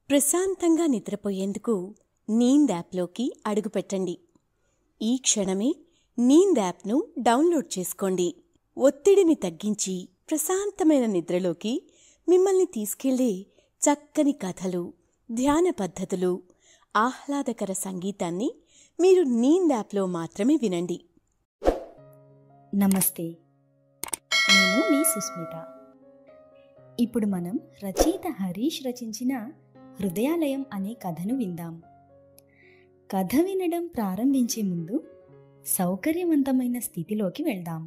ప్రశాంతంగా నిద్రపోయేందుకు నీంద్ యాప్లోకి అడుగుపెట్టండి. ఈ క్షణమే నీంద్ యాప్ను డౌన్లోడ్ చేసుకోండి. ఒత్తిడిని తగ్గించి ప్రశాంతమైన నిద్రలోకి మిమ్మల్ని తీసుకెళ్లే చక్కని కథలు, ధ్యాన పద్ధతులు, ఆహ్లాదకర సంగీతాన్ని మీరు నీంద్ యాప్లో మాత్రమే వినండి. నమస్తే, నేను మీ సుస్మిత. ఇప్పుడు మనం రచయిత హరీష్ రచించిన హృదయాలయం అనే కథను విందాం. కథ వినడం ప్రారంభించే ముందు సౌకర్యవంతమైన స్థితిలోకి వెళ్దాం.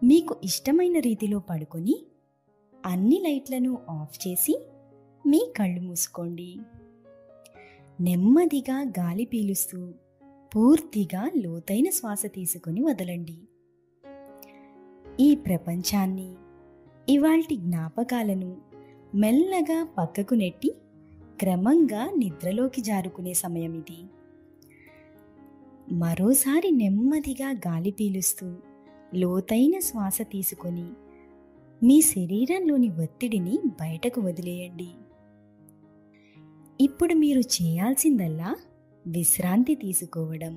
మీకు ఇష్టమైన రీతిలో పడుకొని అన్ని లైట్లను ఆఫ్ చేసి మీ కళ్ళు మూసుకోండి. నెమ్మదిగా గాలి పీలుస్తూ పూర్తిగా లోతైన శ్వాస తీసుకొని వదలండి. ఈ ప్రపంచాన్ని, ఇవాల్టి జ్ఞాపకాలను మెల్లగా పక్కకు నెట్టి క్రమంగా నిద్రలోకి జారుకునే సమయం ఇది. మరోసారి నెమ్మదిగా గాలి పీలుస్తూ లోతైన శ్వాస తీసుకొని మీ శరీరంలోని ఒత్తిడిని బయటకు వదిలేయండి. ఇప్పుడు మీరు చేయాల్సిందల్లా విశ్రాంతి తీసుకోవడం,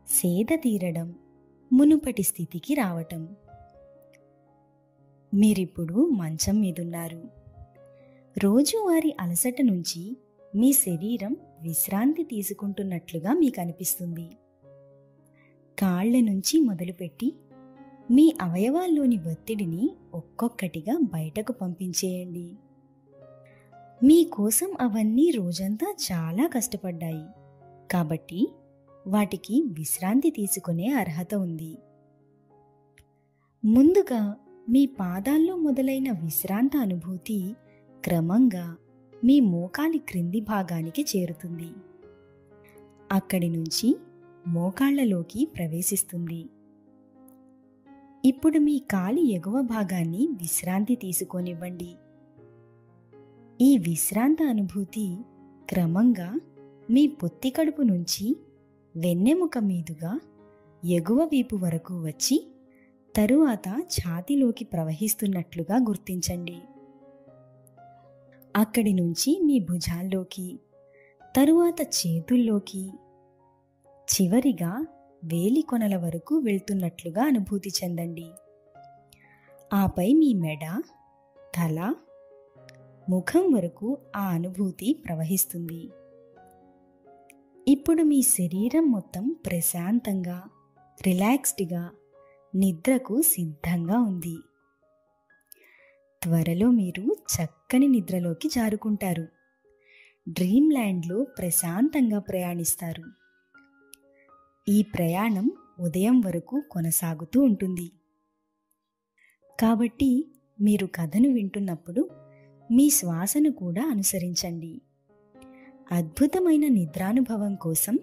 సేద తీరడం, మునుపటి స్థితికి రావటం. మీరిప్పుడు మంచం మీదున్నారు. రోజువారీ అలసట నుంచి మీ శరీరం విశ్రాంతి తీసుకుంటున్నట్లుగా మీకు అనిపిస్తుంది. కాళ్ల నుంచి మొదలుపెట్టి మీ అవయవాల్లోని ఒత్తిడిని ఒక్కొక్కటిగా బయటకు పంపించేయండి. మీకోసం అవన్నీ రోజంతా చాలా కష్టపడ్డాయి కాబట్టి వాటికి విశ్రాంతి తీసుకునే అర్హత ఉంది. ముందుగా మీ పాదాల్లో మొదలైన విశ్రాంత అనుభూతి క్రమంగా మీ మోకాలి క్రింది భాగానికి చేరుతుంది. అక్కడి నుంచి మోకాళ్లలోకి ప్రవేశిస్తుంది. ఇప్పుడు మీ కాలి ఎగువ భాగాన్ని విశ్రాంతి తీసుకోనివ్వండి. ఈ విశ్రాంత అనుభూతి క్రమంగా మీ పొత్తి కడుపు నుంచి వెన్నెముక మీదుగా ఎగువ వీపు వరకు వచ్చి తరువాత ఛాతీలోకి ప్రవహిస్తున్నట్లుగా గుర్తించండి. అక్కడి నుంచి మీ భుజాల్లోకి, తరువాత చేతుల్లోకి, చివరిగా వేలి కొనల వరకు వెళ్తున్నట్లుగా అనుభూతి చెందండి. ఆపై మీ మెడ, తల, ముఖం వరకు ఆ అనుభూతి ప్రవహిస్తుంది. ఇప్పుడు మీ శరీరం మొత్తం ప్రశాంతంగా, రిలాక్స్డ్గా నిద్రకు సిద్ధంగా ఉంది. త్వరలో మీరు చక్కని నిద్రలోకి జారుకుంటారు. డ్రీమ్ ల్యాండ్లో ప్రశాంతంగా ప్రయాణిస్తారు. ఈ ప్రయాణం ఉదయం వరకు కొనసాగుతూ ఉంటుంది. కాబట్టి మీరు కథను వింటున్నప్పుడు మీ శ్వాసను కూడా అనుసరించండి. అద్భుతమైన నిద్రానుభవం కోసం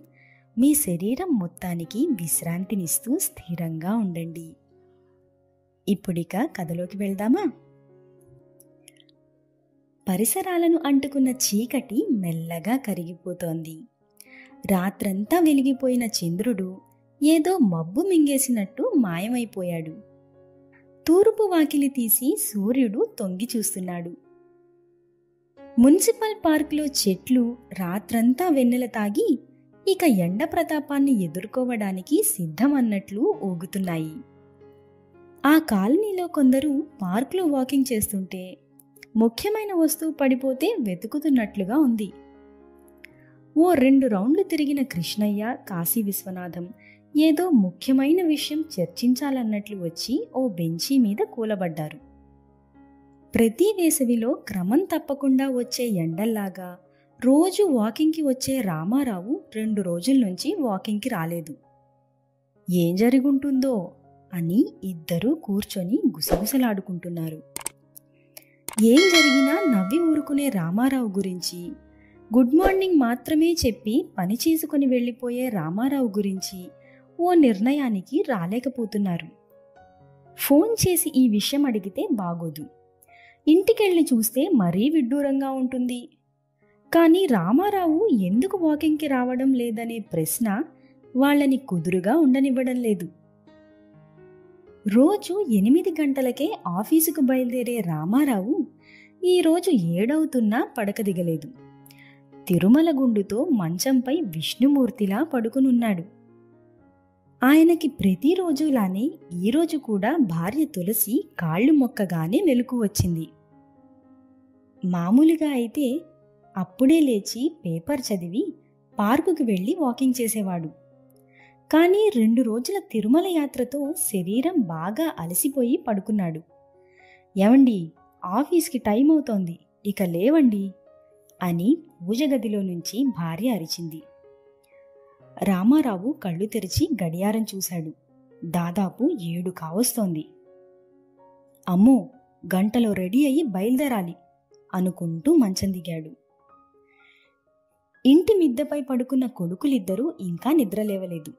మీ శరీరం మొత్తానికి విశ్రాంతినిస్తూ స్థిరంగా ఉండండి. ఇప్పుడిక కథలోకి వెళ్దామా? పరిసరాలను అంటుకున్న చీకటి మెల్లగా కరిగిపోతోంది. రాత్రంతా వెలిగిపోయిన చంద్రుడు ఏదో మబ్బు మింగేసినట్టు మాయమైపోయాడు. తూర్పు వాకిలి తీసి సూర్యుడు తొంగి చూస్తున్నాడు. మున్సిపల్ పార్కులో చెట్లు రాత్రంతా వెన్నెల తాగి ఇక ఎండ ప్రతాపాన్ని ఎదుర్కోవడానికి సిద్ధమన్నట్లు ఊగుతున్నాయి. ఆ కాలనీలో కొందరు పార్కులో వాకింగ్ చేస్తుంటే ముఖ్యమైన వస్తువు పడిపోతే వెతుకుతున్నట్లుగా ఉంది. ఓ 2 రౌండ్లు తిరిగిన కృష్ణయ్య, కాశీ విశ్వనాథం ఏదో ముఖ్యమైన విషయం చర్చించాలన్నట్లు వచ్చి ఓ బెంచీ మీద కూలబడ్డారు. ప్రతి వేసవిలో క్రమం తప్పకుండా వచ్చే ఎండల్లాగా రోజు వాకింగ్కి వచ్చే రామారావు 2 రోజుల నుంచి వాకింగ్కి రాలేదు. ఏం జరుగుంటుందో అని ఇద్దరూ కూర్చొని గుసగుసలాడుకుంటున్నారు. ఏం జరిగినా నవ్వి ఊరుకునే రామారావు గురించి, గుడ్ మార్నింగ్ మాత్రమే చెప్పి పని చేసుకుని వెళ్ళిపోయే రామారావు గురించి ఓ నిర్ణయానికి రాలేకపోతున్నారు. ఫోన్ చేసి ఈ విషయం అడిగితే బాగోదు, ఇంటికెళ్ళి చూస్తే మరీ విడ్డూరంగా ఉంటుంది. కానీ రామారావు ఎందుకు వాకింగ్కి రావడం లేదనే ప్రశ్న వాళ్ళని కుదురుగా ఉండనివ్వడం లేదు. రోజు 8 గంటలకే ఆఫీసుకు బయలుదేరే రామారావు ఈరోజు 7 పడక దిగలేదు. తిరుమల గుండుతో మంచంపై విష్ణుమూర్తిలా పడుకునున్నాడు. ఆయనకి ప్రతిరోజులానే ఈరోజు కూడా భార్య తులసి కాళ్ళు మొక్కగానే మెలకు వచ్చింది. మామూలుగా అయితే అప్పుడే లేచి పేపర్ చదివి పార్కుకి వెళ్ళి వాకింగ్ చేసేవాడు. కానీ 2 రోజుల తిరుమల యాత్రతో శరీరం బాగా అలసిపోయి పడుకున్నాడు. ఏవండి, ఆఫీస్కి టైం అవుతోంది, ఇక లేవండి అని పూజ గదిలో నుంచి భార్య అరిచింది. రామారావు కళ్ళు తెరిచి గడియారం చూశాడు. దాదాపు 7 కావస్తోంది. అమ్మో, గంటలో రెడీ అయ్యి బయలుదేరాలి అనుకుంటూ మంచం దిగాడు. ఇంటి మిద్దెపై పడుకున్న కొడుకులిద్దరూ ఇంకా నిద్రలేవలేదు.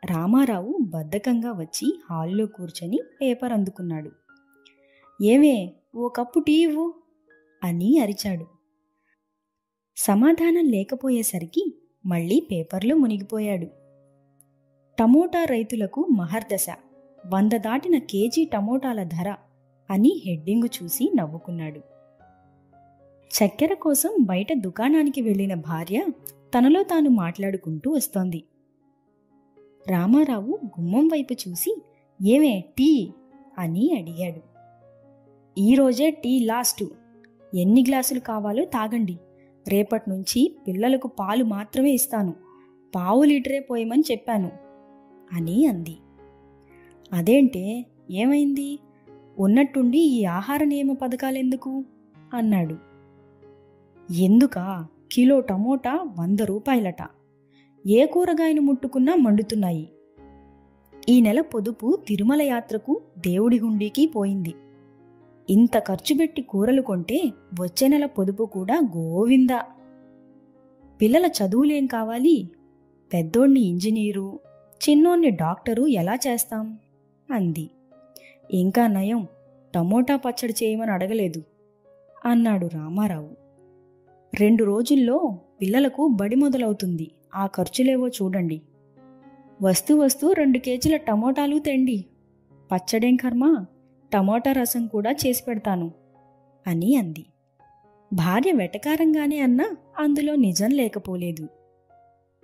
రామారావు బద్ధకంగా వచ్చి హాల్లో కూర్చొని పేపర్ అందుకున్నాడు. ఏమే, ఓ కప్పు టీ ఇవ్వు అని అరిచాడు. సమాధానం లేకపోయేసరికి మళ్ళీ పేపర్లో మునిగిపోయాడు. టమోటా రైతులకు మహర్దశ, 100 దాటిన కేజీ టమోటాల ధర అని హెడ్డింగు చూసి నవ్వుకున్నాడు. చక్కెర కోసం బయట దుకాణానికి వెళ్ళిన భార్య తనలో తాను మాట్లాడుకుంటూ వస్తోంది. రామారావు గుమ్మం వైపు చూసి ఏమే టీ అని అడిగాడు. ఈరోజే టీ లాస్టు, ఎన్ని గ్లాసులు కావాలో తాగండి, రేపటి నుంచి పిల్లలకు పాలు మాత్రమే ఇస్తాను, 1/2 లీటరే పోయమని చెప్పాను అని అంది. అదేంటే, ఏమైంది? ఉన్నట్టుండి ఈ ఆహార నియమ పథకాలెందుకు అన్నాడు. ఎందుకా? కిలో టమోటా 100 రూపాయలట. ఏ కూరగాయను ముట్టుకున్నా మండుతున్నాయి. ఈ నెల పొదుపు తిరుమల యాత్రకు దేవుడి హుండీకి పోయింది. ఇంత ఖర్చుపెట్టి కూరలు కొంటే వచ్చే నెల పొదుపు కూడా గోవిందా. పిల్లల చదువులేం కావాలి? పెద్దోణ్ణి ఇంజనీరు, చిన్నోణ్ణి డాక్టరు ఎలా చేస్తాం అంది. ఇంకా నయం, టమోటా పచ్చడి చేయమని అడగలేదు అన్నాడు రామారావు. 2 రోజుల్లో పిల్లలకు బడి మొదలవుతుంది, ఆ ఖర్చులేవో చూడండి. వస్తూ 2 కేజీల టమోటాలు తెండి, పచ్చడేం కర్మ, టమోటా రసం కూడా చేసి పెడతాను అని అంది. భార్య వెటకారంగానే అన్నా అందులో నిజం లేకపోలేదు.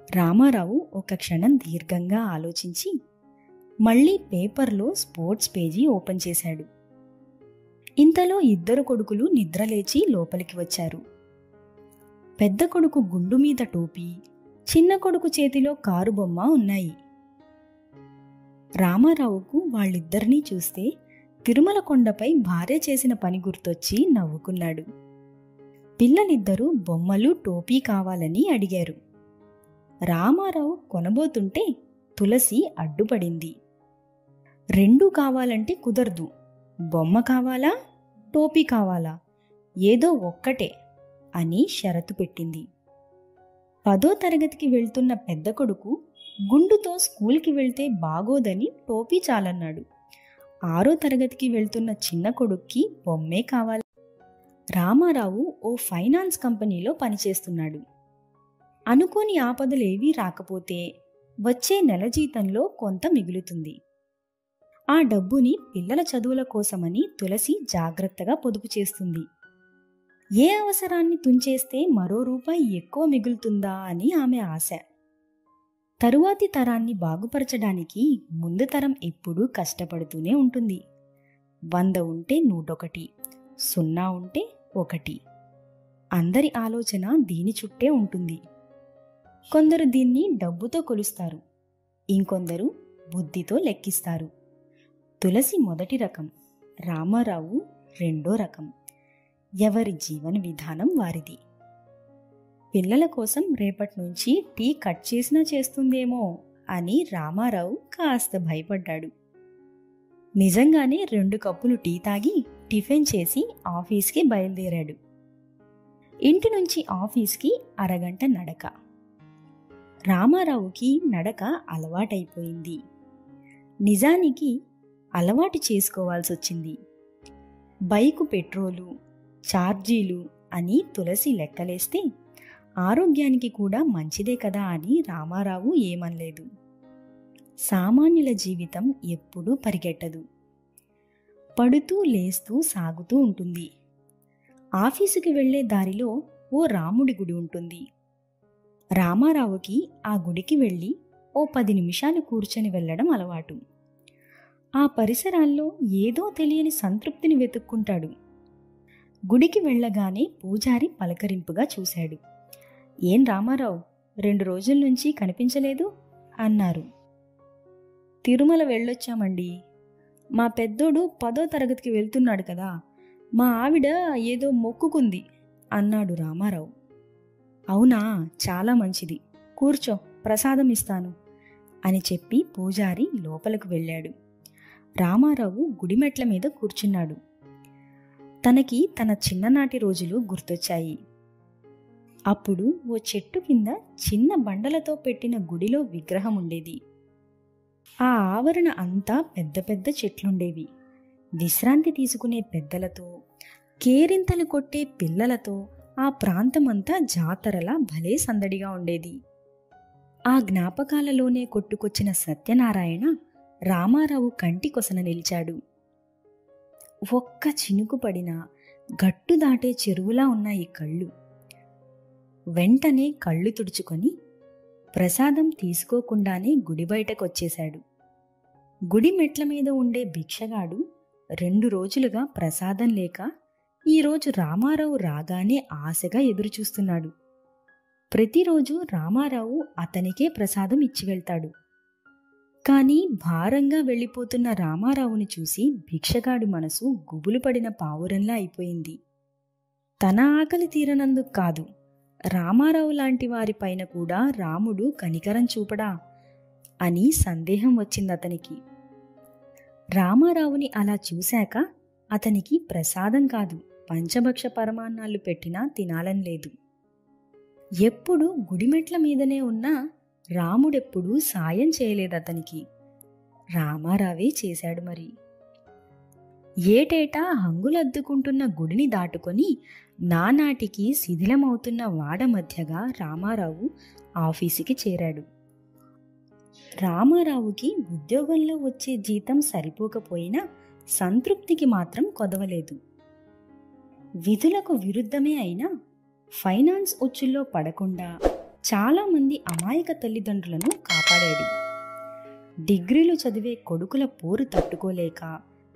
రామారావు ఒక క్షణం దీర్ఘంగా ఆలోచించి మళ్ళీ పేపర్లో స్పోర్ట్స్ పేజీ ఓపెన్ చేశాడు. ఇంతలో 2 కొడుకులు నిద్రలేచి లోపలికి వచ్చారు. పెద్ద కొడుకు గుండు మీద టోపీ, చిన్న కొడుకు చేతిలో కారు బొమ్మ ఉన్నాయి. రామారావుకు వాళ్ళిద్దరినీ చూస్తే తిరుమల కొండపై భార్య చేసిన పని గుర్తొచ్చి నవ్వుకున్నాడు. పిల్లలిద్దరూ బొమ్మలు టోపీ కావాలని అడిగారు. రామారావు కొనబోతుంటే తులసి అడ్డుపడింది. 2 కావాలంటే కుదరదు, బొమ్మ కావాలా, టోపీ కావాలా, ఏదో ఒక్కటే అని షరతు పెట్టింది. 10వ తరగతికి వెళ్తున్న పెద్ద కొడుకు గుండుతో స్కూల్కి వెళ్తే బాగోదని టోపీ చాలన్నాడు. 6వ తరగతికి వెళ్తున్న చిన్న కొడుక్కి బొమ్మే కావాలి. రామారావు ఓ ఫైనాన్స్ కంపెనీలో పనిచేస్తున్నాడు. అనుకోని ఆపదలేవీ రాకపోతే వచ్చే నెల జీతంలో కొంత మిగులుతుంది. ఆ డబ్బుని పిల్లల చదువుల కోసమని తులసి జాగ్రత్తగా పొదుపు చేస్తుంది. ఏ అవసరాన్ని తుంచేస్తే మరో రూపాయి ఎక్కువ మిగులుతుందా అని ఆమె ఆశ. తరువాతి తరాన్ని బాగుపరచడానికి ముందు తరం ఎప్పుడూ కష్టపడుతూనే ఉంటుంది. 100 ఉంటే 101, 0 ఉంటే 1. అందరి ఆలోచన దీని చుట్టే ఉంటుంది. కొందరు దీన్ని డబ్బుతో కొలుస్తారు, ఇంకొందరు బుద్ధితో లెక్కిస్తారు. తులసి మొదటి రకం, రామారావు 2వ రకం. ఎవరి జీవన విధానం వారిది. పిల్లల కోసం రేపటి నుంచి టీ కట్ చేసినా చేస్తుందేమో అని రామారావు కాస్త భయపడ్డాడు. నిజంగానే 2 కప్పులు టీ తాగి టిఫిన్ చేసి ఆఫీస్కి బయలుదేరాడు. ఇంటి నుంచి ఆఫీస్కి అరగంట నడక. రామారావుకి నడక అలవాటైపోయింది. నిజానికి అలవాటు చేసుకోవాల్సొచ్చింది. బైకు పెట్రోలు, ఛార్జీలు అని తులసి లెక్కలేస్తే ఆరోగ్యానికి కూడా మంచిదే కదా అని రామారావు ఏమనలేదు. సామాన్యుల జీవితం ఎప్పుడూ పరిగెట్టదు, పడుతూ లేస్తూ సాగుతూ ఉంటుంది. ఆఫీసుకి వెళ్లే దారిలో ఓ రాముడి గుడి ఉంటుంది. రామారావుకి ఆ గుడికి వెళ్ళి ఓ 10 నిమిషాలు కూర్చొని వెళ్ళడం అలవాటు. ఆ పరిసరాల్లో ఏదో తెలియని సంతృప్తిని వెతుక్కుంటాడు. గుడికి వెళ్ళగానే పూజారి పలకరింపుగా చూశాడు. "ఏం రామారావు, 2 రోజుల నుంచి కనిపించలేదు?" అన్నారు. "తిరుమల వెళ్ళొచ్చామండి. మా పెద్దోడు 10వ తరగతికి వెళ్తున్నాడు కదా, మా ఆవిడ ఏదో మొక్కుకుంది" అన్నాడు రామారావు. "అవునా, చాలా మంచిది. కూర్చో, ప్రసాదం ఇస్తాను" అని చెప్పి పూజారి లోపలకు వెళ్ళాడు. రామారావు గుడిమెట్ల మీద కూర్చున్నాడు. తనకి తన చిన్ననాటి రోజులు గుర్తొచ్చాయి. అప్పుడు ఓ చెట్టు కింద చిన్న బండలతో పెట్టిన గుడిలో విగ్రహం ఉండేది. ఆ ఆవరణ అంతా పెద్ద పెద్ద చెట్లుండేవి. విశ్రాంతి తీసుకునే పెద్దలతో, కేరింతలు కొట్టే పిల్లలతో ఆ ప్రాంతమంతా జాతరలా భలే సందడిగా ఉండేది. ఆ జ్ఞాపకాలలోనే కొట్టుకొచ్చిన సత్యనారాయణ రామారావు కంటి కొసన నిలిచాడు. ఒక్క చినుకు పడినా గట్టు దాటే చెరువులా ఉన్నాయి కళ్ళు. వెంటనే కళ్ళు తుడుచుకొని ప్రసాదం తీసుకోకుండానే గుడి బయటకొచ్చేశాడు. గుడి మెట్ల మీద ఉండే భిక్షగాడు 2 రోజులుగా ప్రసాదం లేక ఈరోజు రామారావు రాగానే ఆశగా ఎదురుచూస్తున్నాడు. ప్రతిరోజు రామారావు అతనికే ప్రసాదం ఇచ్చి వెళ్తాడు. కానీ భారంగా వెళ్ళిపోతున్న రామారావుని చూసి భిక్షగాడి మనసు గుబులు పడిన పావురంలా అయిపోయింది. తన ఆకలి తీరనందుకు కాదు, రామారావు లాంటి వారిపైన కూడా రాముడు కనికరం చూపడా అని సందేహం వచ్చిందతనికి. రామారావుని అలా చూశాక అతనికి ప్రసాదం కాదు, పంచభక్ష పరమాన్నాలు పెట్టినా తినాలని లేదు. ఎప్పుడు గుడిమెట్ల మీదనే ఉన్నా రాముడెప్పుడూ సాయం చేయలేదతనికి. రామారావే చేశాడు మరి. ఏటేటా హంగులద్దుకుంటున్న గుడిని దాటుకొని నానాటికి శిథిలమవుతున్న వాడ మధ్యగా రామారావు ఆఫీసుకి చేరాడు. రామారావుకి ఉద్యోగంలో వచ్చే జీతం సరిపోకపోయినా సంతృప్తికి మాత్రం కొదవలేదు. విధులకు విరుద్ధమే అయినా ఫైనాన్స్ ఉచ్చుల్లో పడకుండా చాలామంది అమాయక తల్లిదండ్రులను కాపాడాడు. డిగ్రీలు చదివే కొడుకుల పోరు తట్టుకోలేక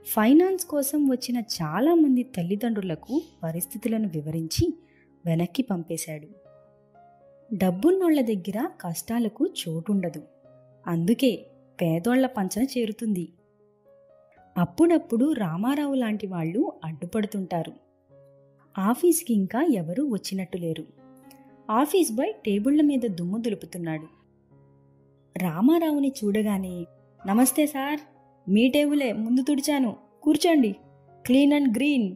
ఫైనాన్స్ కోసం వచ్చిన చాలామంది తల్లిదండ్రులకు పరిస్థితులను వివరించి వెనక్కి పంపేశాడు. డబ్బున్నోళ్ల దగ్గర కష్టాలకు చోటుండదు, అందుకే పేదోళ్ల పంచన చేరుతుంది. అప్పుడప్పుడు రామారావు లాంటి వాళ్ళు అడ్డుపడుతుంటారు. ఆఫీస్కి ఇంకా ఎవరూ వచ్చినట్టు లేరు. ఆఫీస్ బాయ్ టేబుళ్ల మీద దుమ్ము దులుపుతున్నాడు. రామారావుని చూడగానే "నమస్తే సార్, మీ టేబులే ముందు తుడిచాను, కూర్చోండి, క్లీన్ అండ్ గ్రీన్"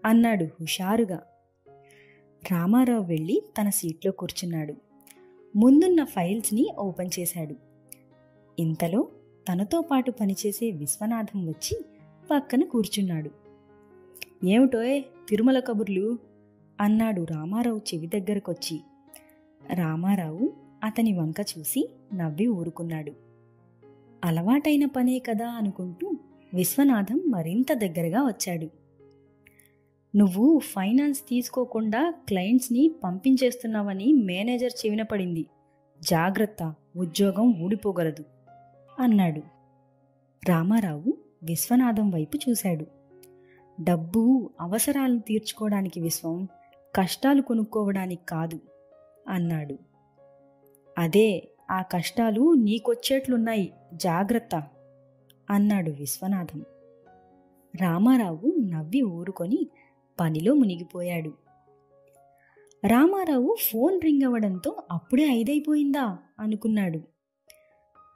అన్నాడు హుషారుగా. రామారావు వెళ్ళి తన సీట్లో కూర్చున్నాడు. ముందున్న ఫైల్స్ని ఓపెన్ చేశాడు. ఇంతలో తనతో పాటు పనిచేసే విశ్వనాథం వచ్చి పక్కన కూర్చున్నాడు. "ఏమిటోయ్ తిరుమల కబుర్లు" అన్నాడు రామారావు చెవి దగ్గరకొచ్చి. రామారావు అతని వంక చూసి నవ్వి ఊరుకున్నాడు. అలవాటైన పనే కదా అనుకుంటూ విశ్వనాథం మరింత దగ్గరగా వచ్చాడు. "నువ్వు ఫైనాన్స్ తీసుకోకుండా క్లయింట్స్ని పంపించేస్తున్నావని మేనేజర్ చెవిన పడింది. జాగ్రత్త, ఉద్యోగం ఊడిపోగలదు" అన్నాడు. రామారావు విశ్వనాథం వైపు చూశాడు. "డబ్బు అవసరాలను తీర్చుకోవడానికి విశ్వం, కష్టాలు కొనుక్కోవడానికి కాదు" అన్నాడు. "అదే, ఆ కష్టాలు నీకొచ్చేట్లున్నాయి, జాగ్రత్త" అన్నాడు విశ్వనాథం. రామారావు నవ్వి ఊరుకొని పనిలో మునిగిపోయాడు. రామారావు ఫోన్ రింగ్ అవ్వడంతో అప్పుడే 5 అయిపోయిందా అనుకున్నాడు.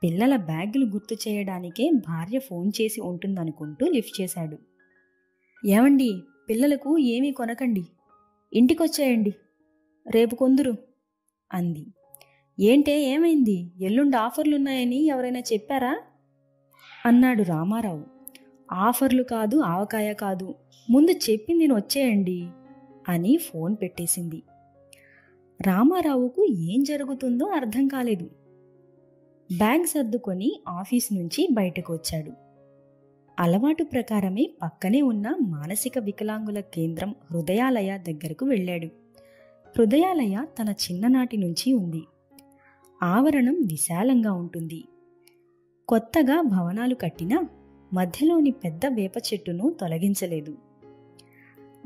పిల్లల బ్యాగులు గుర్తు చేయడానికే భార్య ఫోన్ చేసి ఉంటుందనుకుంటూ లిఫ్ట్ చేశాడు. "ఏమండి, పిల్లలకు ఏమీ కొనకండి, ఇంటికొచ్చేయండి, రేపు కొందురు" అంది. "ఏంటే, ఏమైంది? ఎల్లుండి ఆఫర్లున్నాయని ఎవరైనా చెప్పారా?" అన్నాడు రామారావు. "ఆఫర్లు కాదు, ఆవకాయ కాదు, ముందు చెప్పింది వచ్చేయండి" అని ఫోన్ పెట్టేసింది. రామారావుకు ఏం జరుగుతుందో అర్థం కాలేదు. బ్యాగ్ సర్దుకొని ఆఫీస్ నుంచి బయటకు వచ్చాడు. అలవాటు ప్రకారమే పక్కనే ఉన్న మానసిక వికలాంగుల కేంద్రం హృదయాలయ దగ్గరకు వెళ్ళాడు. హృదయాలయ తన చిన్ననాటి నుంచి ఉంది. ఆవరణం విశాలంగా ఉంటుంది. కొత్తగా భవనాలు కట్టినా మధ్యలోని పెద్ద వేప చెట్టును తొలగించలేదు.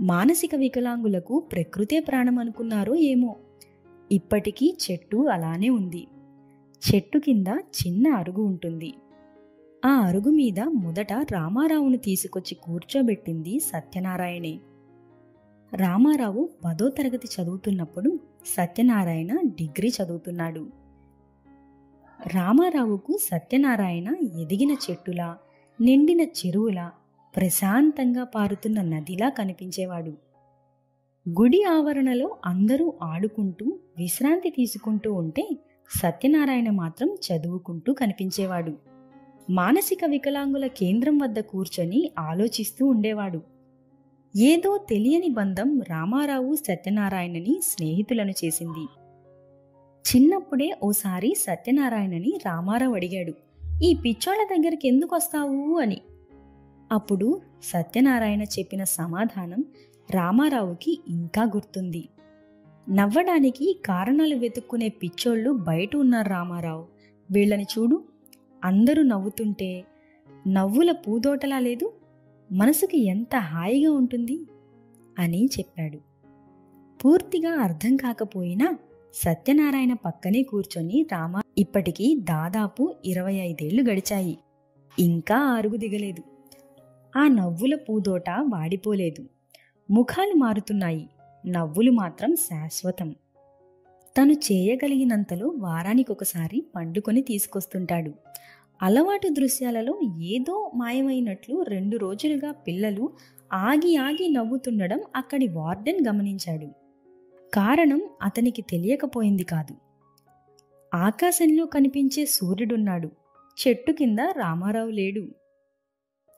మానసిక వికలాంగులకు ప్రకృతే ప్రాణం అనుకున్నారో ఏమో, ఇప్పటికీ చెట్టు అలానే ఉంది. చెట్టు కింద చిన్న అరుగు ఉంటుంది. ఆ అరుగు మీద మొదట రామారావును తీసుకొచ్చి కూర్చోబెట్టింది సత్యనారాయణే. రామారావు 10వ తరగతి చదువుతున్నప్పుడు సత్యనారాయణ డిగ్రీ చదువుతున్నాడు. రామారావుకు సత్యనారాయణ ఎదిగిన చెట్టులా, నిండిన చెరువులా, ప్రశాంతంగా పారుతున్న నదిలా కనిపించేవాడు. గుడి ఆవరణలో అందరూ ఆడుకుంటూ విశ్రాంతి తీసుకుంటూ ఉంటే సత్యనారాయణ మాత్రం చదువుకుంటూ కనిపించేవాడు. మానసిక వికలాంగుల కేంద్రం వద్ద కూర్చొని ఆలోచిస్తూ ఉండేవాడు. ఏదో తెలియని బంధం రామారావు సత్యనారాయణని స్నేహితులను చేసింది. చిన్నప్పుడే ఓసారి సత్యనారాయణని రామారావు అడిగాడు, "ఈ పిచ్చోళ్ల దగ్గరికి ఎందుకు వస్తావు?" అని. అప్పుడు సత్యనారాయణ చెప్పిన సమాధానం రామారావుకి ఇంకా గుర్తుంది. నవ్వడానికి కారణాలు వెతుక్కునే పిచ్చోళ్ళు బయట ఉన్నారు రామారావు, వీళ్ళని చూడు, అందరూ నవ్వుతుంటే నవ్వుల పూదోటలా లేదు, మనసుకి ఎంత హాయిగా ఉంటుంది అని చెప్పాడు. పూర్తిగా అర్థం కాకపోయినా సత్యనారాయణ పక్కనే కూర్చొని ఇప్పటికీ దాదాపు 25 ఏళ్లు గడిచాయి. ఇంకా అరుగు దిగలేదు. ఆ నవ్వుల పూదోట వాడిపోలేదు. ముఖాలు మారుతున్నాయి, నవ్వులు మాత్రం శాశ్వతం. తను చేయగలిగినంతలో వారానికొకసారి పండుకొని తీసుకొస్తుంటాడు. అలవాటు దృశ్యాలలో ఏదో మాయమైనట్లు 2 రోజులుగా పిల్లలు ఆగి ఆగి నవ్వుతుండడం అక్కడి వార్డెన్ గమనించాడు. కారణం అతనికి తెలియకపోయింది కాదు. ఆకాశంలో కనిపించే సూర్యుడున్నాడు, చెట్టు కింద రామారావు లేడు.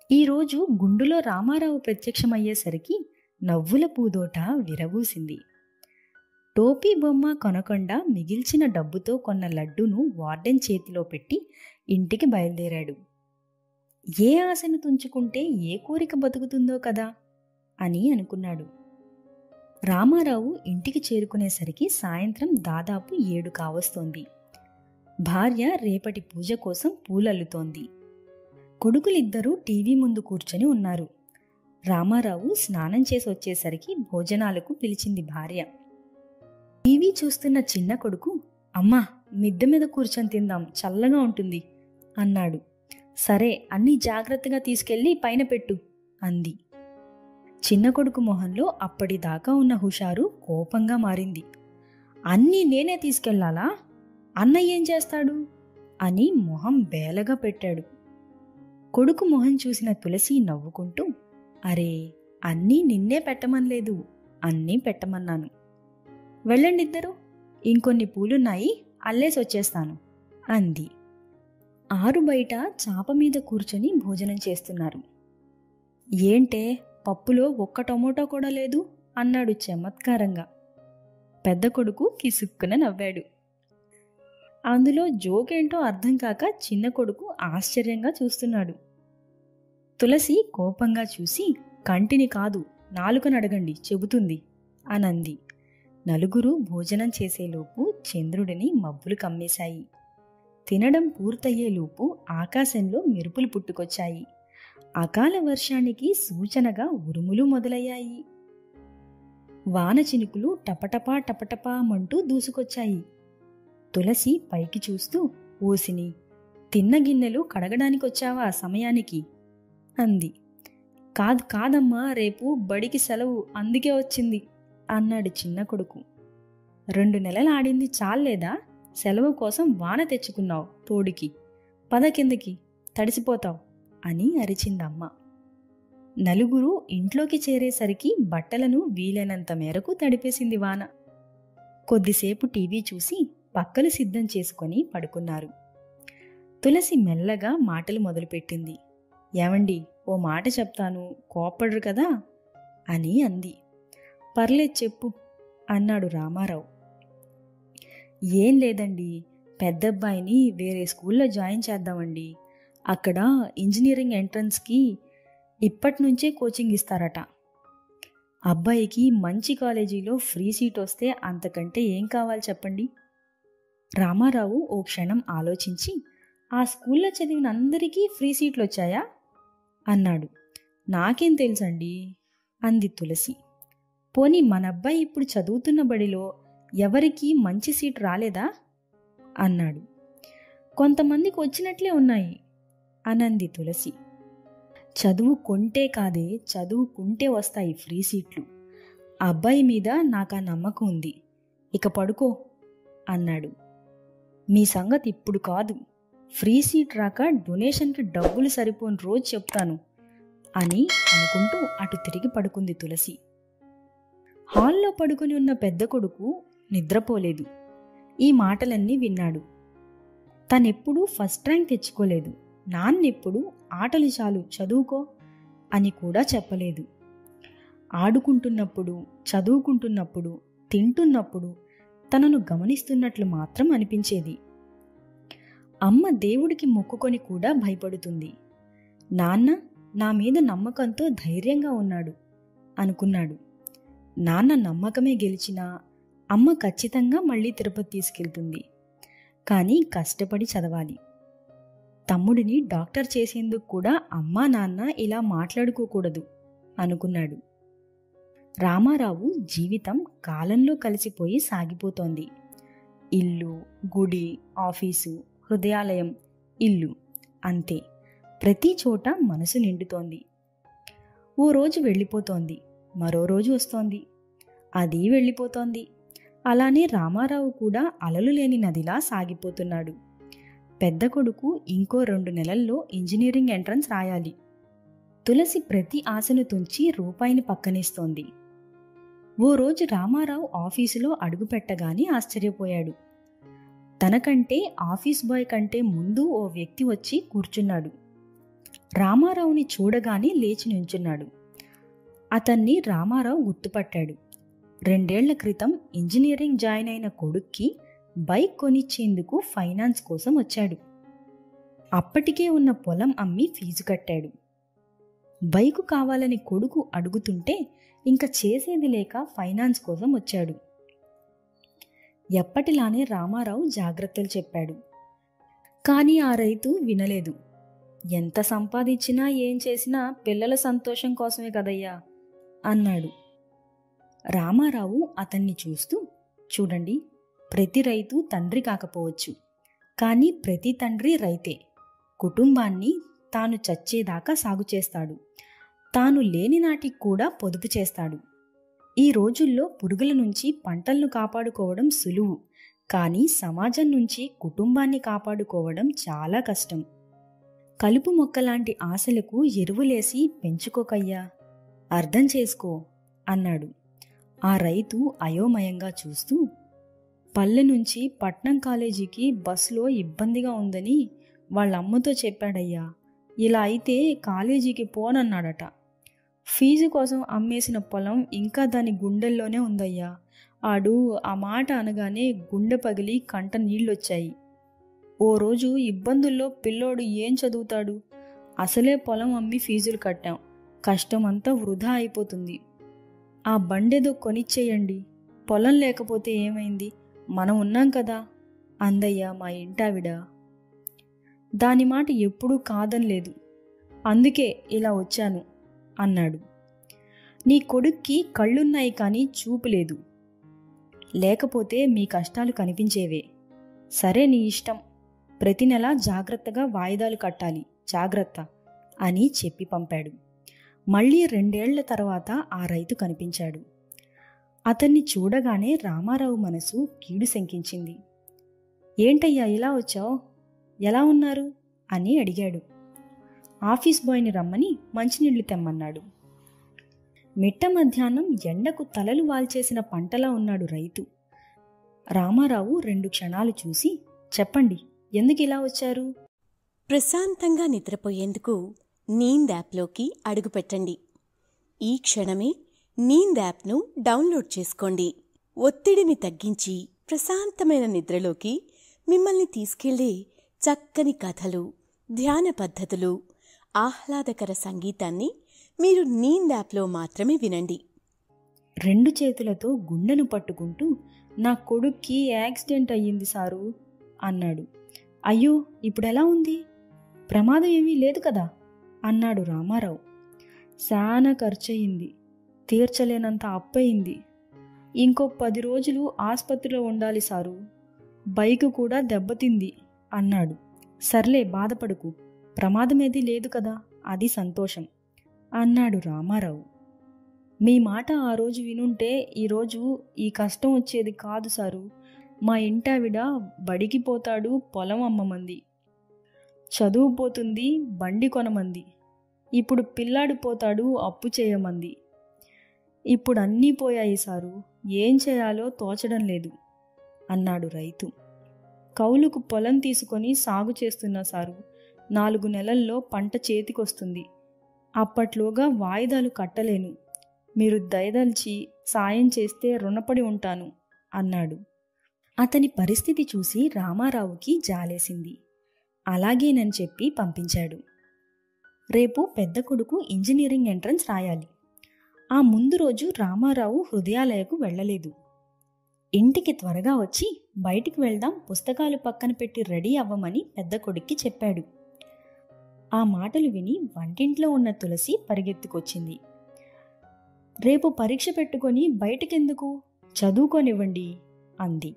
ఈరోజు గుండులో రామారావు ప్రత్యక్షమయ్యేసరికి నవ్వుల పూదోట విరబూసింది. టోపీ బొమ్మ కొనకుండా మిగిల్చిన డబ్బుతో కొన్న లడ్డూను వార్డెన్ చేతిలో పెట్టి ఇంటికి బయలుదేరాడు. ఏ ఆశను తుంచుకుంటే ఏ కోరిక బతుకుతుందో కదా అని అనుకున్నాడు. రామారావు ఇంటికి చేరుకునేసరికి సాయంత్రం దాదాపు 7 కావస్తోంది. భార్య రేపటి పూజ కోసం పూలల్లుతోంది. కొడుకులిద్దరూ టీవీ ముందు కూర్చొని ఉన్నారు. రామారావు స్నానం చేసి వచ్చేసరికి భోజనాలకు పిలిచింది భార్య. టీవీ చూస్తున్న చిన్న కొడుకు, "అమ్మా, మిద్దె మీద కూర్చొని తిందాం, చల్లగా ఉంటుంది" అన్నాడు. "సరే, అన్నీ జాగ్రత్తగా తీసుకెళ్ళి పైన పెట్టు" అంది. చిన్న కొడుకు మొహంలో అప్పటిదాకా ఉన్న హుషారు కోపంగా మారింది. "అన్నీ నేనే తీసుకెళ్లాలా? అన్నయ్య ఏం చేస్తాడు?" అని మొహం బేలగా పెట్టాడు. కొడుకు మొహం చూసిన తులసి నవ్వుకుంటూ, "అరే, అన్నీ నిన్నే పెట్టమనలేదు, అన్నీ పెట్టమన్నాను. వెళ్ళండిద్దరూ, ఇంకొన్ని పూలున్నాయి, అల్లేసి వచ్చేస్తాను" అంది. ఆరు బయట చాప మీద కూర్చొని భోజనం చేస్తున్నారు. "ఏంటే, పప్పులో ఒక్క టమోటా కూడా లేదు" అన్నాడు చమత్కారంగా. పెద్ద కొడుకు కిసుక్కున నవ్వాడు. అందులో జోకేంటో అర్థం కాక చిన్న కొడుకు ఆశ్చర్యంగా చూస్తున్నాడు. తులసి కోపంగా చూసి, "కంటిని కాదు, నాలుకను అడగండి, చెబుతుంది" అనంది. నలుగురు భోజనం చేసేలోపు చంద్రుడిని మబ్బులు కమ్మేశాయి. తినడం పూర్తయ్యేలోపు ఆకాశంలో మెరుపులు పుట్టుకొచ్చాయి. అకాల వర్షానికి సూచనగా ఉరుములు మొదలయ్యాయి. వాన చినుకులు టపటపా టపటపామంటూ దూసుకొచ్చాయి. తులసి పైకి చూస్తూ, "ఓసిని, తిన్న గిన్నెలు కడగడానికొచ్చావా సమయానికి?" అంది. కాదమ్మా, రేపు బడికి సెలవు, అందుకే వచ్చింది" అన్నాడు చిన్న కొడుకు. 2 నెలలు ఆడింది చాలేదా? సెలవు కోసం వాన తెచ్చుకున్నావు తోడికి, పద కిందకి, తడిసిపోతావు అని అరిచిందమ్మ. నలుగురు ఇంట్లోకి చేరేసరికి బట్టలను వీలైనంత మేరకు తడిపేసింది వాన. కొద్దిసేపు టీవీ చూసి పక్కలు సిద్ధం చేసుకొని పడుకున్నారు. తులసి మెల్లగా మాటలు మొదలుపెట్టింది. "ఏమండి, ఓ మాట చెప్తాను, కోప్పడరు కదా" అని అంది. "పర్లేదు చెప్పు" అన్నాడు రామారావు. "ఏం లేదండి, పెద్దబ్బాయిని వేరే స్కూల్లో జాయిన్ చేద్దామండి. అక్కడ ఇంజనీరింగ్ ఎంట్రన్స్కి ఇప్పటినుంచే కోచింగ్ ఇస్తారట. అబ్బాయికి మంచి కాలేజీలో ఫ్రీ సీట్ వస్తే అంతకంటే ఏం కావాలి చెప్పండి. రామారావు ఓ క్షణం ఆలోచించి, ఆ స్కూల్లో చదివిన అందరికీ ఫ్రీ సీట్లు వచ్చాయా అన్నాడు. నాకేం తెలుసండి అంది తులసి. పోనీ మన అబ్బాయి ఇప్పుడు చదువుతున్న బడిలో ఎవరికీ మంచి సీట్ రాలేదా అన్నాడు. కొంతమందికి వచ్చినట్లే ఉన్నాయి అనంది తులసి. చదువు కొంటే కాదే, చదువుకుంటే వస్తాయి ఫ్రీ సీట్లు. అబ్బాయి మీద నాకా నమ్మకం ఉంది, ఇక పడుకో అన్నాడు. మీ సంగతి ఇప్పుడు కాదు, ఫ్రీ సీట్ రాక డొనేషన్కి డబ్బులు సరిపోని రోజు చెప్తాను అని అనుకుంటూ అటు తిరిగి పడుకుంది తులసి. హాల్లో పడుకుని ఉన్న పెద్ద కొడుకు నిద్రపోలేదు. ఈ మాటలన్నీ విన్నాడు. తనెప్పుడూ ఫస్ట్ ర్యాంక్ తెచ్చుకోలేదు, నాన్నెప్పుడు ఆటలు చాలు చదువుకో అని కూడా చెప్పలేదు. ఆడుకుంటున్నప్పుడు, చదువుకుంటున్నప్పుడు, తింటున్నప్పుడు తనను గమనిస్తున్నట్లు మాత్రం అనిపించేది. అమ్మ దేవుడికి మొక్కుకొని కూడా భయపడుతుంది. నాన్న నా మీద నమ్మకంతో ధైర్యంగా ఉన్నాడు అనుకున్నాడు. నాన్న నమ్మకమే గెలిచినా అమ్మ ఖచ్చితంగా మళ్ళీ తిరుపతి తీసుకెళ్తుంది. కానీ కష్టపడి చదవాలి. తమ్ముడిని డాక్టర్ చేసేందుకు కూడా అమ్మా నాన్న ఇలా మాట్లాడుకోకూడదు అనుకున్నాడు. రామారావు జీవితం కాలంలో కలిసిపోయి సాగిపోతోంది. ఇల్లు, గుడి, ఆఫీసు, హృదయాలయం, ఇల్లు అంతే. ప్రతి చోట మనసు నిండుతోంది. ఓ రోజు వెళ్ళిపోతోంది, మరో రోజు వస్తోంది, అది వెళ్ళిపోతోంది. అలానే రామారావు కూడా అలలు లేని నదిలా సాగిపోతున్నాడు. పెద్ద కొడుకు ఇంకో 2 నెలల్లో ఇంజనీరింగ్ ఎంట్రన్స్ రాయాలి. తులసి ప్రతి ఆశను తుంచి రూపాయిని పక్కనేస్తోంది. ఓ రోజు రామారావు ఆఫీసులో అడుగుపెట్టగానే ఆశ్చర్యపోయాడు. తనకంటే ఆఫీస్ బాయ్ కంటే ముందు ఓ వ్యక్తి వచ్చి కూర్చున్నాడు. రామారావుని చూడగానే లేచి నుంచున్నాడు. అతన్ని రామారావు గుర్తుపట్టాడు. 2 ఏళ్ల క్రితం ఇంజనీరింగ్ జాయిన్ అయిన కొడుక్కి బైక్ కొనిచ్చేందుకు ఫైనాన్స్ కోసం వచ్చాడు. అప్పటికే ఉన్న పొలం అమ్మి ఫీజు కట్టాడు. బైకు కావాలని కొడుకు అడుగుతుంటే ఇంక చేసేది లేక ఫైనాన్స్ కోసం వచ్చాడు. ఎప్పటిలానే రామారావు జాగ్రత్తలు చెప్పాడు. కానీ ఆ రైతు వినలేదు. ఎంత సంపాదించినా ఏం చేసినా పిల్లల సంతోషం కోసమే కదయ్యా అన్నాడు. రామారావు అతన్ని చూస్తూ, చూడండి, ప్రతి రైతు తండ్రి కాకపోవచ్చు, కానీ ప్రతి తండ్రి రైతే. కుటుంబాన్ని తాను చచ్చేదాకా సాగు చేస్తాడు. తాను లేని నాటికి కూడా పొదుపు చేస్తాడు. ఈ రోజుల్లో పురుగుల నుంచి పంటలను కాపాడుకోవడం సులువు, కానీ సమాజం నుంచి కుటుంబాన్ని కాపాడుకోవడం చాలా కష్టం. కలుపు మొక్కలాంటి ఆశలకు ఎరువులేసి పెంచుకోకయ్యా, అర్థం చేసుకో అన్నాడు. ఆ రైతు అయోమయంగా చూస్తూ, పల్లె నుంచి పట్నం కాలేజీకి బస్సులో ఇబ్బందిగా ఉందని వాళ్ళమ్మతో చెప్పాడయ్యా. ఇలా అయితే కాలేజీకి పోనన్నాడట. ఫీజు కోసం అమ్మేసిన పొలం ఇంకా దాని గుండెల్లోనే ఉందయ్యా. ఆడు ఆ మాట అనగానే గుండె పగిలి కంట నీళ్ళొచ్చాయి. ఓ రోజు ఇబ్బందుల్లో పిల్లోడు ఏం చదువుతాడు? అసలే పొలం అమ్మి ఫీజులు కట్టాం, కష్టమంతా వృధా అయిపోతుంది. ఆ బండేదో కొనిచ్చేయండి. పొలం లేకపోతే ఏమైంది, మనం ఉన్నాం కదా అందయ్యా మా ఇంటావిడ. దాని మాట ఎప్పుడూ కాదనలేదు, అందుకే ఇలా వచ్చాను అన్నాడు. నీ కొడుక్కి కళ్ళున్నాయి కానీ చూపు లేదు, లేకపోతే మీ కష్టాలు కనిపించేవే. సరే నీ ఇష్టం, ప్రతి నెల జాగ్రత్తగా వాయిదాలు కట్టాలి, జాగ్రత్త అని చెప్పి పంపాడు. మళ్ళీ 2 ఏళ్ల తర్వాత ఆ రైతు కనిపించాడు. అతన్ని చూడగానే రామారావు మనసు కీడు శంకించింది. ఏంటయ్యా ఇలా వచ్చావు, ఎలా ఉన్నారు అని అడిగాడు. ఆఫీస్ బాయ్ని రమ్మని మంచినీళ్లు తెమ్మన్నాడు. మిట్ట మధ్యాహ్నం ఎండకు తలలు వాల్చేసిన పంటలా ఉన్నాడు రైతు. రామారావు 2 క్షణాలు చూసి, చెప్పండి, ఎందుకు ఇలా వచ్చారు? ప్రశాంతంగా నిద్రపోయేందుకు నీంద్ యాప్లోకి అడుగుపెట్టండి. ఈ క్షణమే నీంద్ యాప్ను డౌన్లోడ్ చేసుకోండి. ఒత్తిడిని తగ్గించి ప్రశాంతమైన నిద్రలోకి మిమ్మల్ని తీసుకెళ్లే చక్కని కథలు, ధ్యాన పద్ధతులు, ఆహ్లాదకర సంగీతాన్ని మీరు నీంద్ యాప్లో మాత్రమే వినండి. 2 చేతులతో గుండెను పట్టుకుంటూ, నా కొడుక్కి యాక్సిడెంట్ అయ్యింది సారు అన్నాడు. అయ్యో, ఇప్పుడెలా ఉంది? ప్రమాదం ఏమీ లేదు కదా అన్నాడు రామారావు. శానా ఖర్చయింది, తీర్చలేనంత అప్పయింది. ఇంకో 10 రోజులు ఆసుపత్రిలో ఉండాలి సారు. బైకు కూడా దెబ్బతింది అన్నాడు. సర్లే, బాధపడకు, ప్రమాదమేదీ లేదు కదా, అది సంతోషం అన్నాడు రామారావు. మీ మాట ఆ రోజు వినుంటే ఈరోజు ఈ కష్టం వచ్చేది కాదు సారు. మా ఇంటావిడ బడికి పోతాడు, పొలం అమ్మమంది, చదువు పోతుంది, బండి కొనమంది. ఇప్పుడు పిల్లాడు పోతాడు, అప్పు చేయమంది. ఇప్పుడు అన్నీ పోయాయి సారు, ఏం చేయాలో తోచడం లేదు అన్నాడు రైతు. కౌలుకు పొలం తీసుకొని సాగు చేస్తున్నా సారు. 4 నెలల్లో పంట చేతికొస్తుంది. అప్పట్లోగా వాయిదాలు కట్టలేను. మీరు దయదల్చి సాయం చేస్తే రుణపడి ఉంటాను అన్నాడు. అతని పరిస్థితి చూసి రామారావుకి జాలేసింది. అలాగేనని చెప్పి పంపించాడు. రేపు పెద్ద కొడుకు ఇంజనీరింగ్ ఎంట్రన్స్ రాయాలి. ఆ ముందు రోజు రామారావు హృదయాలయకు వెళ్ళలేదు. ఇంటికి త్వరగా వచ్చి బయటికి వెళ్దాం, పుస్తకాలు పక్కన పెట్టి రెడీ అవ్వమని పెద్ద కొడుక్కి చెప్పాడు. ఆ మాటలు విని వంటింట్లో ఉన్న తులసి పరిగెత్తుకొచ్చింది. రేపు పరీక్ష పెట్టుకొని బయటకెందుకు, చదువుకోనివ్వండి అంది.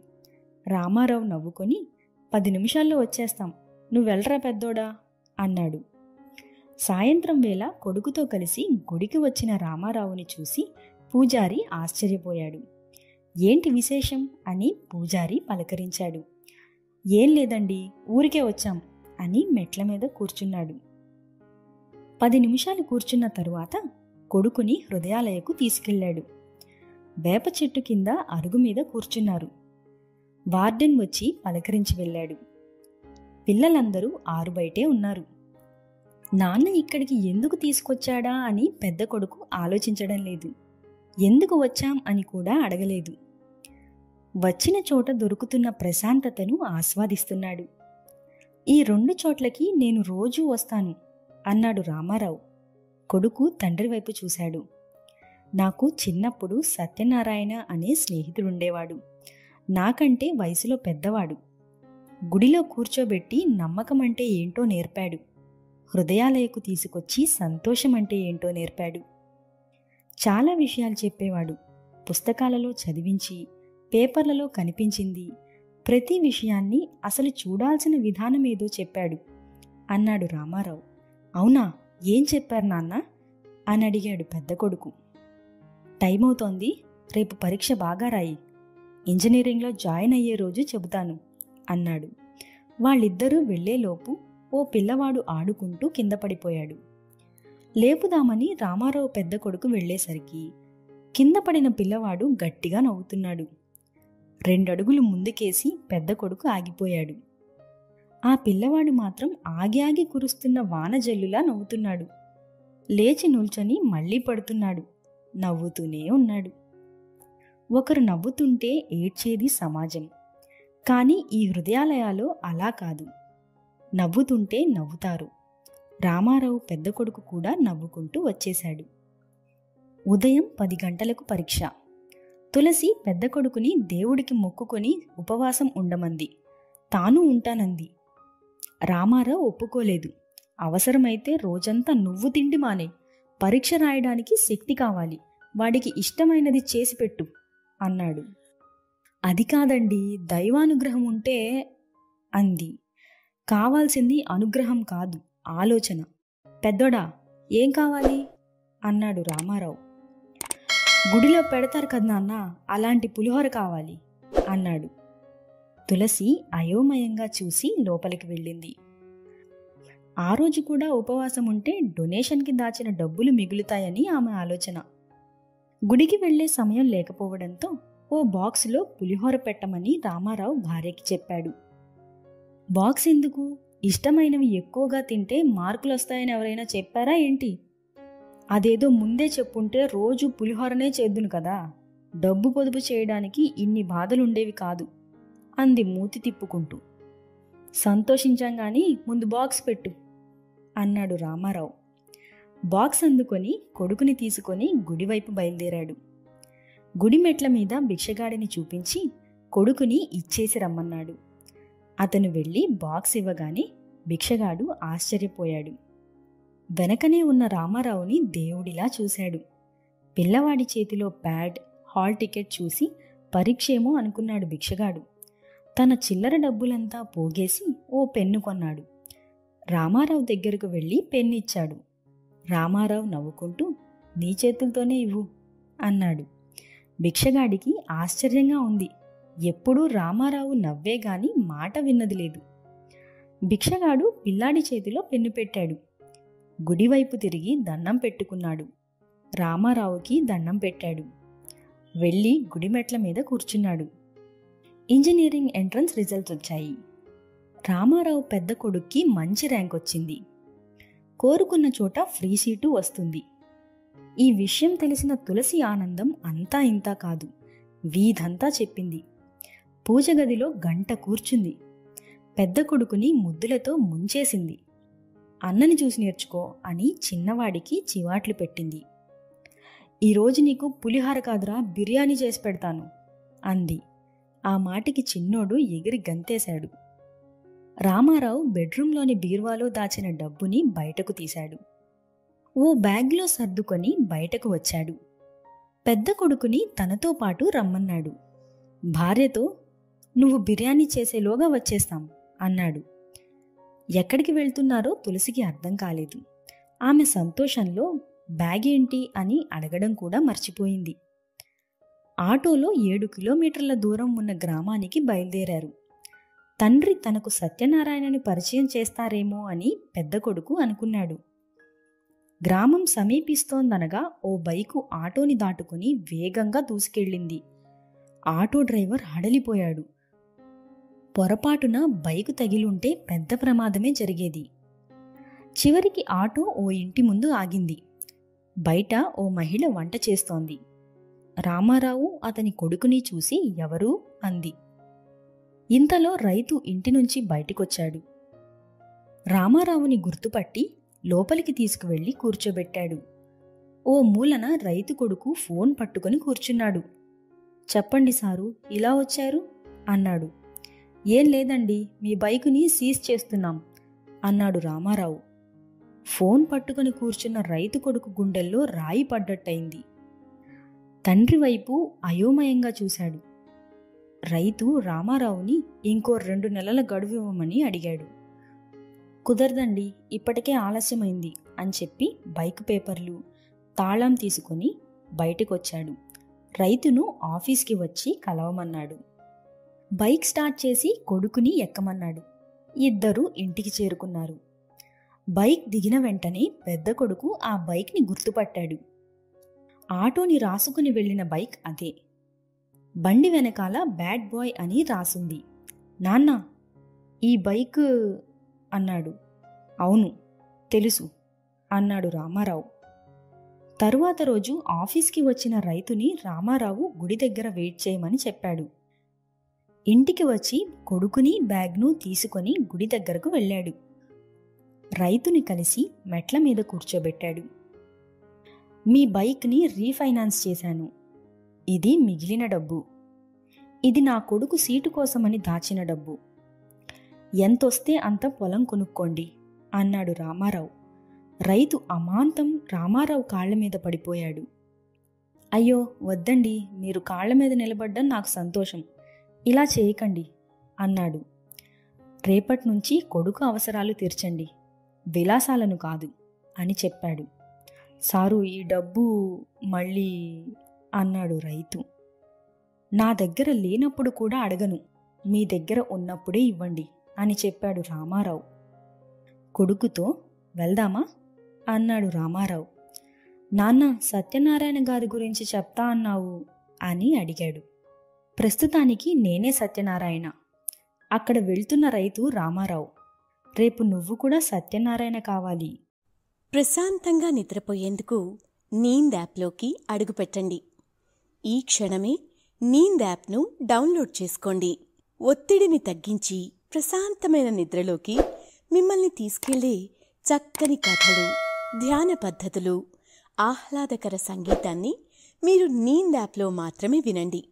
రామారావు నవ్వుకొని, 10 నిమిషాల్లో వచ్చేస్తాం, నువ్వెళ్ళరా పెద్దోడా అన్నాడు. సాయంత్రం వేళ కొడుకుతో కలిసి గుడికి వచ్చిన రామారావుని చూసి పూజారి ఆశ్చర్యపోయాడు. ఏంటి విశేషం అని పూజారి పలకరించాడు. ఏం లేదండి, ఊరికే వచ్చాం అని మెట్ల మీద కూర్చున్నాడు. 10 నిమిషాలు కూర్చున్న తరువాత కొడుకుని హృదయాలయకు తీసుకెళ్లాడు. వేప చెట్టు కింద అరుగు మీద కూర్చున్నారు. వార్డెన్ వచ్చి పలకరించి వెళ్ళాడు. పిల్లలందరూ ఆరు బయటే ఉన్నారు. నాన్న ఇక్కడికి ఎందుకు తీసుకొచ్చాడా అని పెద్ద కొడుకు ఆలోచించడం లేదు. ఎందుకు వచ్చాం అని కూడా అడగలేదు. వచ్చిన చోట దొరుకుతున్న ప్రశాంతతను ఆస్వాదిస్తున్నాడు. ఈ 2 చోట్లకి నేను రోజూ వస్తాను అన్నాడు రామారావు. కొడుకు తండ్రి వైపు చూశాడు. నాకు చిన్నప్పుడు సత్యనారాయణ అనే స్నేహితుడుండేవాడు. నాకంటే వయసులో పెద్దవాడు. గుడిలో కూర్చోబెట్టి నమ్మకం అంటే ఏంటో నేర్పాడు. హృదయాలయకు తీసుకొచ్చి సంతోషం అంటే ఏంటో నేర్పాడు. చాలా విషయాలు చెప్పేవాడు. పుస్తకాలలో చదివించి, పేపర్లలో కనిపించింది, ప్రతి విషయాన్ని అసలు చూడాల్సిన విధానమేదో చెప్పాడు అన్నాడు రామారావు. అవునా, ఏం చెప్పారు నాన్న అని అడిగాడు పెద్ద కొడుకు. టైం అవుతోంది, రేపు పరీక్ష బాగా రాయి, ఇంజనీరింగ్లో జాయిన్ అయ్యే రోజు చెబుతాను అన్నాడు. వాళ్ళిద్దరూ వెళ్లేలోపు ఓ పిల్లవాడు ఆడుకుంటూ కింద పడిపోయాడు. లేపుదామని రామారావు పెద్ద కొడుకు వెళ్లేసరికి కింద పడిన పిల్లవాడు గట్టిగా నవ్వుతున్నాడు. 2 అడుగులు ముందుకేసి పెద్ద కొడుకు ఆగిపోయాడు. ఆ పిల్లవాడు మాత్రం ఆగి ఆగి కురుస్తున్న వానజల్లులా నవ్వుతున్నాడు. లేచి నిల్చొని మళ్లీ పడుతున్నాడు. నవ్వుతూనే ఉన్నాడు. ఒకరు నవ్వుతుంటే ఏడ్చేది సమాజం. కానీ ఈ హృదయాలయాలో అలా కాదు. నవ్వుతుంటే నవ్వుతారు. రామారావు పెద్ద కొడుకు కూడా నవ్వుకుంటూ వచ్చేశాడు. ఉదయం 10 గంటలకు పరీక్ష. తులసి పెద్ద కొడుకుని దేవుడికి మొక్కుకొని ఉపవాసం ఉండమంది. తాను ఉంటానంది. రామారావు ఒప్పుకోలేదు. అవసరమైతే రోజంతా నువ్వు తిండి మానే, పరీక్ష రాయడానికి శక్తి కావాలి, వాడికి ఇష్టమైనది చేసిపెట్టు అన్నాడు. అది కాదండి, దైవానుగ్రహం ఉంటే అంది. కావాల్సింది అనుగ్రహం కాదు, ఆలోచన. పెద్దోడా, ఏం కావాలి అన్నాడు రామారావు. గుడిలో పెడతారు కదా నాన్న, అలాంటి పులిహోర కావాలి అన్నాడు. తులసి అయోమయంగా చూసి లోపలికి వెళ్ళింది. ఆ రోజు కూడా ఉపవాసం ఉంటే డొనేషన్కి దాచిన డబ్బులు మిగులుతాయని ఆమె ఆలోచన. గుడికి వెళ్లే సమయం లేకపోవడంతో ఓ బాక్సులో పులిహోర పెట్టమని రామారావు భార్యకి చెప్పాడు. బాక్స్ ఎందుకు? ఇష్టమైనవి ఎక్కువగా తింటే మార్కులు వస్తాయని ఎవరైనా చెప్పారా ఏంటి? అదేదో ముందే చెప్పుంటే రోజు పులిహోరనే చేద్దును కదా, డబ్బు పొదుపు చేయడానికి ఇన్ని బాధలుండేవి కాదు అంది మూతి తిప్పుకుంటూ. సంతోషించాం గాని ముందు బాక్స్ పెట్టు అన్నాడు రామారావు. బాక్స్ అందుకొని కొడుకుని తీసుకొని గుడివైపు బయలుదేరాడు. గుడి మెట్ల మీద భిక్షగాడిని చూపించి కొడుకుని ఇచ్చేసి రమ్మన్నాడు. అతను వెళ్ళి బాక్స్ ఇవ్వగానే భిక్షగాడు ఆశ్చర్యపోయాడు. వెనకనే ఉన్న రామారావుని దేవుడిలా చూశాడు. పిల్లవాడి చేతిలో ప్యాడ్, హాల్ టికెట్ చూసి పరీక్షేమో అనుకున్నాడు భిక్షగాడు. తన చిల్లర డబ్బులంతా పోగేసి ఓ పెన్ను కొన్నాడు. రామారావు దగ్గరకు వెళ్ళి పెన్ను ఇచ్చాడు. రామారావు నవ్వుకుంటూ, నీ చేతులతోనే ఇవ్వు అన్నాడు. భిక్షగాడికి ఆశ్చర్యంగా ఉంది. ఎప్పుడూ రామారావు నవ్వే గాని మాట విన్నది లేదు. భిక్షగాడు పిల్లాడి చేతిలో పెన్ను పెట్టాడు. గుడివైపు తిరిగి దండం పెట్టుకున్నాడు. రామారావుకి దండం పెట్టాడు. వెళ్ళి గుడిమెట్ల మీద కూర్చున్నాడు. ఇంజనీరింగ్ ఎంట్రన్స్ రిజల్ట్స్ వచ్చాయి. రామారావు పెద్ద కొడుక్కి మంచి ర్యాంక్ వచ్చింది. కోరుకున్న చోట ఫ్రీ సీటు వస్తుంది. ఈ విషయం తెలిసిన తులసి ఆనందం అంతా ఇంతా కాదు, వీధంతా చెప్పింది. పూజ గదిలో గంట కూర్చుంది. పెద్ద కొడుకుని ముద్దులతో ముంచేసింది. అన్నని చూసి నేర్చుకో అని చిన్నవాడికి చివాట్లు పెట్టింది. ఈరోజు నీకు పులిహార కాదురా, బిర్యానీ చేసి పెడతాను అంది. ఆ మాటికి చిన్నోడు ఎగిరి గంతేశాడు. రామారావు బెడ్రూంలోని బీరువాలో దాచిన డబ్బుని బయటకు తీశాడు. ఓ బ్యాగ్లో సర్దుకొని బయటకు వచ్చాడు. పెద్ద కొడుకుని తనతో పాటు రమ్మన్నాడు. భార్యతో, నువ్వు బిర్యానీ చేసేలోగా వచ్చేస్తాం అన్నాడు. ఎక్కడికి వెళ్తున్నారో తులసికి అర్థం కాలేదు. ఆమె సంతోషంలో బ్యాగ్ ఏంటి అని అడగడం కూడా మర్చిపోయింది. ఆటోలో 7 కిలోమీటర్ల దూరం ఉన్న గ్రామానికి బయలుదేరారు. తండ్రి తనకు సత్యనారాయణని పరిచయం చేస్తారేమో అని పెద్ద కొడుకు అనుకున్నాడు. గ్రామం సమీపిస్తోందనగా ఓ బైకు ఆటోని దాటుకుని వేగంగా దూసుకెళ్ళింది. Auto driver హడలిపోయాడు. పొరపాటున బైకు తగిలుంటే పెద్ద ప్రమాదమే జరిగేది. చివరికి ఆటో ఓ ఇంటి ముందు ఆగింది. బయట ఓ మహిళ వంట చేస్తోంది. రామారావు అతని కొడుకుని చూసి ఎవరు అంది. ఇంతలో రైతు ఇంటి నుంచి బయటికొచ్చాడు. రామారావుని గుర్తుపట్టి లోపలికి తీసుకువెళ్లి కూర్చోబెట్టాడు. ఓ మూలన రైతు కొడుకు ఫోన్ పట్టుకొని కూర్చున్నాడు. చెప్పండి సారు, ఇలా వచ్చారు అన్నాడు. ఏం లేదండి, మీ బైకుని సీజ్ చేస్తున్నాం అన్నాడు రామారావు. ఫోన్ పట్టుకొని కూర్చున్న రైతు కొడుకు గుండెల్లో రాయి పడ్డట్టయింది. తండ్రి వైపు అయోమయంగా చూశాడు. రైతు రామారావుని ఇంకో 2 నెలల గడువు ఇవ్వమని అడిగాడు. కుదరదండి, ఇప్పటికే ఆలస్యమైంది అని చెప్పి బైక్ పేపర్లు, తాళం తీసుకొని బయటకొచ్చాడు. రైతును ఆఫీస్కి వచ్చి కలవమన్నాడు. బైక్ స్టార్ట్ చేసి కొడుకుని ఎక్కమన్నాడు. ఇద్దరూ ఇంటికి చేరుకున్నారు. బైక్ దిగిన వెంటనే పెద్ద కొడుకు ఆ బైక్ని గుర్తుపట్టాడు. ఆటోని రాసుకుని వెళ్లిన బైక్ అదే. బండి వెనకాల బ్యాడ్ బాయ్ అని రాసుంది. నాన్నా, ఈ బైక్ అన్నాడు. అవును తెలుసు అన్నాడు రామారావు. తరువాత రోజు ఆఫీస్కి వచ్చిన రైతుని రామారావు గుడి దగ్గర వెయిట్ చేయమని చెప్పాడు. ఇంటికి వచ్చి కొడుకుని బ్యాగ్ను తీసుకొని గుడి దగ్గరకు వెళ్ళాడు. రైతుని కలిసి మెట్ల మీద కూర్చోబెట్టాడు. మీ బైక్ని రీఫైనాన్స్ చేశాను. ఇది మిగిలిన డబ్బు. ఇది నా కొడుకు సీటు కోసమని దాచిన డబ్బు. ఎంతొస్తే అంత పొలం కొనుక్కోండి అన్నాడు రామారావు. రైతు అమాంతం రామారావు కాళ్ల మీద పడిపోయాడు. అయ్యో వద్దండి, మీరు కాళ్ల మీద నిలబడ్డం నాకు సంతోషం, ఇలా చేయకండి అన్నాడు. రేపటి నుంచి కొడుకు అవసరాలు తీర్చండి, విలాసాలను కాదు అని చెప్పాడు. సారు, ఈ డబ్బు మళ్ళీ అన్నాడు రైతు. నా దగ్గర లేనప్పుడు కూడా అడగను, మీ దగ్గర ఉన్నప్పుడే ఇవ్వండి అని చెప్పాడు రామారావు. కొడుకుతో వెళ్దామా అన్నాడు రామారావు. నాన్న, సత్యనారాయణ గారి గురించి చెప్తా అన్నావు అని అడిగాడు. ప్రస్తుతానికి నేనే సత్యనారాయణ. అక్కడ వెళ్తున్న రైతు రామారావు. రేపు నువ్వు కూడా సత్యనారాయణ కావాలి. ప్రశాంతంగా నిద్రపోయేందుకు నీంద్ యాప్లోకి అడుగుపెట్టండి. ఈ క్షణమే నీంద్ యాప్ను డౌన్లోడ్ చేసుకోండి. ఒత్తిడిని తగ్గించి ప్రశాంతమైన నిద్రలోకి మిమ్మల్ని తీసుకెళ్లే చక్కని కథలు, ధ్యాన పద్ధతులు, ఆహ్లాదకర సంగీతాన్ని మీరు నీంద్ యాప్లో మాత్రమే వినండి.